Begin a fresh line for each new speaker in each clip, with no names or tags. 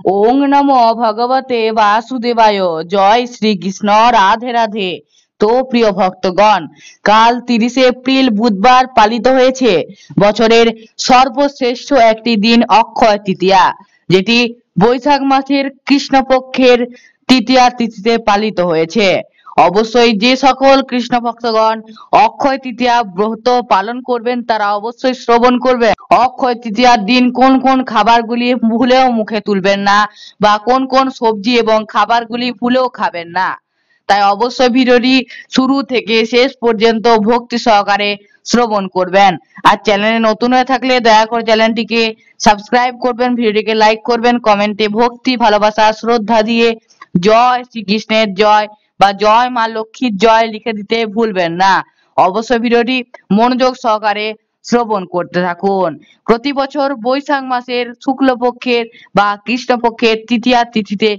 ওং নমো ভগবতে বাসুদেবায়। জয় শ্রীকৃষ্ণ। রাধে রাধে। তো প্রিয় ভক্তগণ, কাল 30শে এপ্রিল বুধবার পালিত হয়েছে বছরের সর্বশ্রেষ্ঠ একটি দিন অক্ষয় তৃতীয়া, যেটি বৈশাখ মাসের কৃষ্ণপক্ষের তৃতীয়া তিথিতে পালিত হয়েছে। অবশ্যই যে সকল কৃষ্ণ ভক্তগণ অক্ষয় তৃতীয়া ব্রত পালন করবেন তারা অবশ্যই শ্রবণ করবেন। অক্ষয় তৃতীয়ার দিন কোন কোন খাবারগুলি ভুলেও মুখে তুলবেন না, বা কোন কোন সবজি এবং খাবারগুলি ভুলেও খাবেন না। তাই অবশ্যই ভিডিওটি শুরু থেকে শেষ পর্যন্ত ভক্তি সহকারে শ্রবণ করবেন। আর চ্যানেলে নতুন হয়ে থাকলে দয়া করে চ্যানেলটিকে সাবস্ক্রাইব করবেন, ভিডিওটিকে লাইক করবেন, কমেন্টে ভক্তি ভালোবাসা শ্রদ্ধা দিয়ে জয় শ্রীকৃষ্ণের জয় বা জয় মা লক্ষ্মীর জয় লিখে দিতে ভুলবেন না। অবশ্যই ভিডিওটি মনোযোগ সহকারে শ্রবণ করতে থাকুন। প্রতি বছর বৈশাখ মাসের শুক্লপক্ষের বা কৃষ্ণপক্ষের তৃতীয়া তিথিতে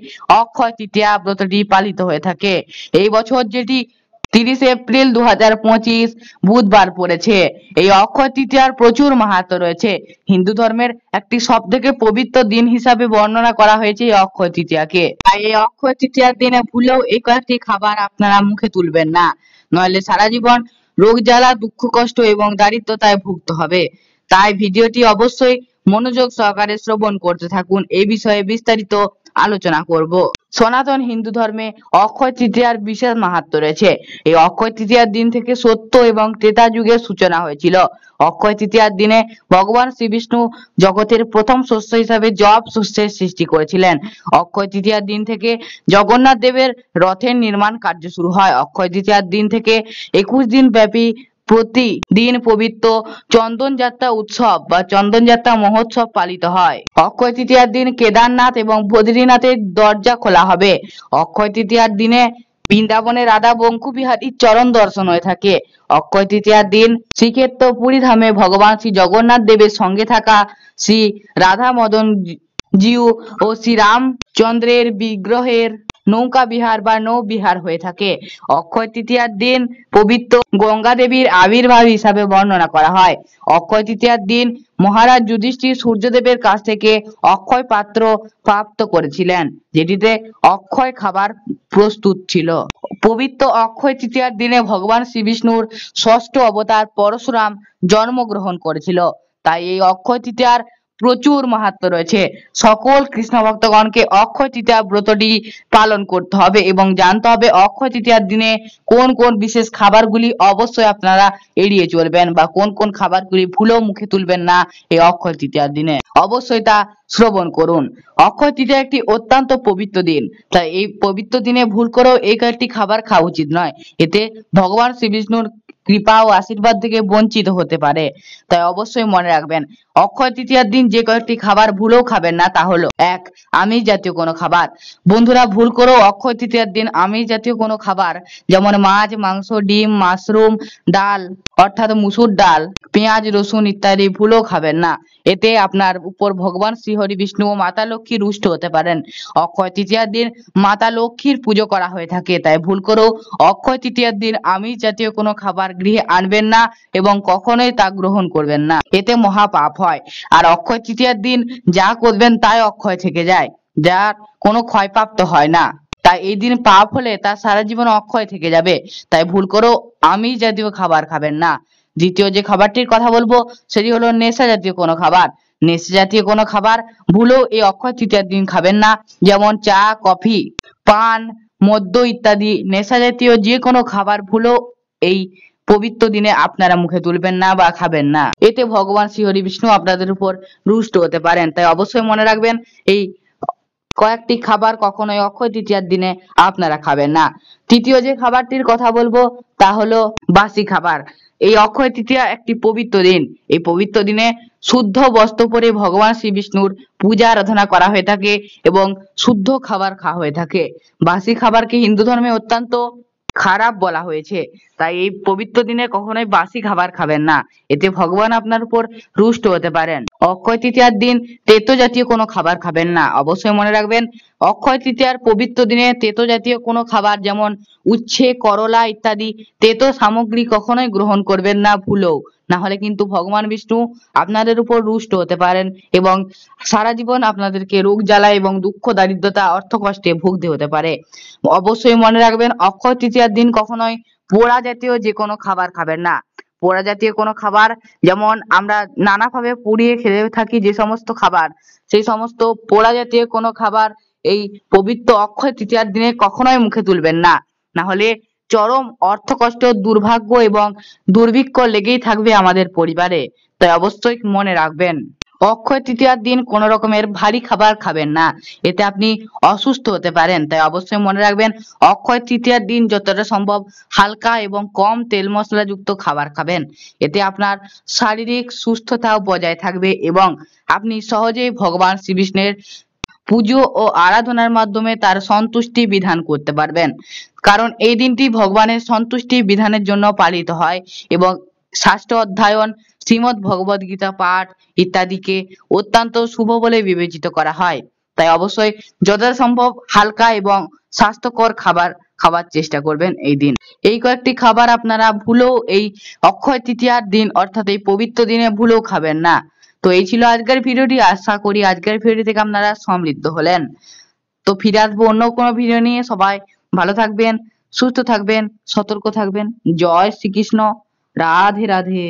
অক্ষয় তৃতীয়া ব্রতটি পালিত হয়ে থাকে। এই বছর যেটি 30শে এপ্রিল 2025 বুধবার পড়েছে। এই অক্ষয় তৃতীয়ার প্রচুর মাহাত্ম্য রয়েছে। হিন্দু ধর্মের একটি সবথেকে পবিত্র দিন হিসাবে বর্ণনা করা হয়েছে এই অক্ষয় তৃতীয়াকে। তাই এই অক্ষয় তৃতীয়ার দিনে ভুলেও এই কয়েকটি খাবার আপনারা মুখে তুলবেন না, নইলে সারা জীবন রোগ জ্বালা, দুঃখ কষ্ট এবং দারিদ্রতায় ভুগতে হবে। তাই ভিডিওটি অবশ্যই মনোযোগ সহকারে শ্রবণ করতে থাকুন। এই বিষয়ে বিস্তারিত আলোচনা করব। সনাতন হিন্দু ধর্মে অক্ষয় তৃতীয়ার বিশেষ মাহাত্ম্য রয়েছে। এই অক্ষয় তৃতীয়ার দিন থেকে সত্য এবং ত্রেতা যুগের সূচনা হয়েছিল। অক্ষয় তৃতীয়ার দিনে ভগবান শ্রীবিষ্ণু জগতের প্রথম শস্য হিসাবে যব শস্যের সৃষ্টি করেছিলেন। অক্ষয় তৃতীয়ার দিন থেকে জগন্নাথ দেবের রথের নির্মাণ কার্য শুরু হয়। অক্ষয় তৃতীয়ার দিন থেকে 21 দিন ব্যাপী প্রতিদিন পবিত্র চন্দন যাত্রা উৎসব বা চন্দন যাত্রা মহোৎসব পালিত হয়। অক্ষয় তৃতীয়ার দিন কেদারনাথ এবং বদ্রীনাথের দরজা খোলা হবে। অক্ষয় তৃতীয়ার দিনে বৃন্দাবনে রাধা বঙ্কু বিহারীর চরণ দর্শন হয়ে থাকে। অক্ষয় তৃতীয়ার দিন শ্রীক্ষেত্র পুরী ধামে ভগবান শ্রী জগন্নাথ দেবের সঙ্গে থাকা শ্রী রাধা মদন জিউ ও শ্রী রামচন্দ্রের বিগ্রহের নৌকা বিহার বা নৌ বিহার হয়ে থাকে। অক্ষয় তৃতীয়ার দিন পবিত্র গঙ্গা দেবীর আবির্ভাব হিসাবে বর্ণনা করা হয়। অক্ষয় তৃতীয়ার দিন মহারাজ যুধিষ্ঠির সূর্যদেবের কাছ থেকে অক্ষয় পাত্র প্রাপ্ত করেছিলেন, যেটিতে অক্ষয় খাবার প্রস্তুত ছিল। পবিত্র অক্ষয় তৃতীয়ার দিনে ভগবান শ্রীবিষ্ণুর ষষ্ঠ অবতার পরশুরাম জন্মগ্রহণ করেছিল। তাই এই অক্ষয় তৃতীয়ার প্রচুর মাহাত্ম্য রয়েছে। সকল কৃষ্ণ ভক্তগণকে অক্ষয় তৃতীয়া ব্রতটি পালন করতে হবে এবং জানতে হবে অক্ষয় তৃতীয়ার দিনে কোন কোন বিশেষ খাবারগুলি অবশ্যই আপনারা এড়িয়ে চলবেন, বা কোন কোন খাবারগুলি ভুলেও মুখে তুলবেন না এই অক্ষয় তৃতীয়ার দিনে। অবশ্যই তা শ্রবণ করুন। অক্ষয় তৃতীয়া একটি অত্যন্ত পবিত্র দিন। তাই এই পবিত্র দিনে ভুল করেও এই কয়েকটি খাবার খাওয়া উচিত নয়। এতে ভগবান শ্রীবিষ্ণুর কৃপা ও আশীর্বাদ থেকে বঞ্চিত হতে পারে। তাই অবশ্যই মনে রাখবেন, অক্ষয় তৃতীয়ার দিন যে কয়েকটি খাবার ভুলেও খাবেন না তা হলো: 1. আমিষ জাতীয় কোনো খাবার। বন্ধুরা, ভুল করেও অক্ষয় তৃতীয়ার দিন আমিষ জাতীয় কোনো খাবার যেমন মাছ, মাংস, ডিম, মাশরুম, ডাল অর্থাৎ মুসুর ডাল, পেঁয়াজ, রসুন ইত্যাদি ভুলেও খাবেন না। এতে আপনার উপর ভগবান শ্রীহরি বিষ্ণু ও মাতা লক্ষ্মী রুষ্ট হতে পারেন। অক্ষয় তৃতীয়ার দিন মাতা লক্ষ্মীর পুজো করা হয়ে থাকে। তাই ভুল করেও অক্ষয় তৃতীয়ার দিন আমিষ জাতীয় কোনো খাবার গৃহে আনবেন না এবং কখনোই তা গ্রহণ করবেন না। এতে মহা পাপ হয়। আর অক্ষয় তৃতীয়ার দিন যা করবেন তাই অক্ষয় থেকে যায়, যার কোনো ক্ষয়প্রাপ্ত হয় না। তাই এই দিন পাপ হলে তা সারা জীবন অক্ষয় থেকে যাবে। তাই ভুল করেও আমিষ জাতীয় খাবার খাবেন না। দ্বিতীয় যে খাবারটির কথা বলবো সেটি হলো নেশা জাতীয় কোনো খাবার। নেশা জাতীয় কোনো খাবার ভুলেও এই অক্ষয় তৃতীয়ার দিন খাবেন না, যেমন চা, কফি, পান, মদ্য ইত্যাদি নেশা জাতীয় যে কোনো খাবার ভুলেও এই পবিত্র দিনে আপনারা মুখে তুলবেন না বা খাবেন না। এতে ভগবান শ্রীহরি বিষ্ণু আপনাদের উপর রুষ্ট হতে পারেন। তাই অবশ্যই মনে রাখবেন, এই কয়েকটি খাবার কখনোই অক্ষয় তৃতীয়ার দিনে আপনারা খাবেন না। তৃতীয় যে খাবারটির কথা বলবো তা হলো বাসি খাবার। এই অক্ষয় তৃতীয়া একটি পবিত্র দিন। এই পবিত্র দিনে শুদ্ধ বস্ত্র পরে ভগবান শ্রী বিষ্ণুর পূজা আরাধনা করা হয়ে থাকে এবং শুদ্ধ খাবার খাওয়া হয়ে থাকে। বাসি খাবারকে হিন্দু ধর্মে অত্যন্ত খারাপ বলা হয়েছে। তাই এই পবিত্র দিনে কখনোই বাসি খাবার খাবেন না, এতে ভগবান আপনার উপর রুষ্ট হতে পারেন। অক্ষয় তৃতীয়ার দিন তেতো জাতীয় কোনো খাবার খাবেন না। অবশ্যই মনে রাখবেন, অক্ষয় তৃতীয়ার পবিত্র দিনে তেতো জাতীয় কোনো খাবার যেমন উচ্ছে, করলা ইত্যাদি তেতো সামগ্রী কখনোই গ্রহণ করবেন না ভুলেও। না হলে কিন্তু ভগবান বিষ্ণু আপনাদের উপর রুষ্ট হতে পারেন এবং সারা জীবন আপনাদেরকে রোগ জ্বালা এবং দুঃখ দারিদ্রতা অর্থ কষ্টে ভুগতে হতে পারে। অবশ্যই মনে রাখবেন অক্ষয় তৃতীয়ার দিন কখনোই পোড়া জাতীয় যে কোনো খাবার খাবেন না। পোড়া জাতীয় কোনো খাবার যেমন আমরা নানাভাবে পুড়িয়ে খেয়ে থাকি যে সমস্ত খাবার, সেই সমস্ত পোড়া জাতীয় কোনো খাবার এই পবিত্র অক্ষয় তৃতীয়ার দিনে কখনোই মুখে তুলবেন না। না হলে চরম অর্থকষ্ট, দুর্ভাগ্য এবং দুর্ভিক্ষ লেগেই থাকবে আমাদের পরিবারে। তাই অবশ্যই মনে রাখবেন অক্ষয় তৃতীয়ার দিন কোনো রকমের ভারী খাবার খাবেন না, এতে আপনি অসুস্থ হতে পারেন। তাই অবশ্যই মনে রাখবেন অক্ষয় তৃতীয়ার দিন যতটা সম্ভব হালকা এবং কম তেল মশলা যুক্ত খাবার খাবেন, এতে আপনার শারীরিক সুস্থতাও বজায় থাকবে এবং আপনি সহজেই ভগবান শ্রীবিষ্ণুর পুজো ও আরাধনার মাধ্যমে তার সন্তুষ্টি বিধান করতে পারবেন। কারণ এই দিনটি ভগবানের সন্তুষ্টি বিধানের জন্য পালিত হয় এবং শাস্ত্র অধ্যয়ন, শ্রীমদ্ ভগবদ গীতা পাঠ ইত্যাদিকে অত্যন্ত শুভ বলে বিবেচিত করা হয়। তাই অবশ্যই যতটা সম্ভব হালকা এবং স্বাস্থ্যকর খাবার খাওয়ার চেষ্টা করবেন এই দিন। এই কয়েকটি খাবার আপনারা ভুলেও এই অক্ষয় তৃতীয়ার দিন অর্থাৎ এই পবিত্র দিনে ভুলেও খাবেন না। তো এই ছিল আজকের ভিডিওটি, আশা করি আজকের ভিডিও থেকে আপনারা সমৃদ্ধ হলেন। তো ফিরে আসবো অন্য কোনো ভিডিও নিয়ে। সবাই ভালো থাকবেন, সুস্থ থাকবেন, সতর্ক থাকবেন। জয় শ্রীকৃষ্ণ। রাধে রাধে।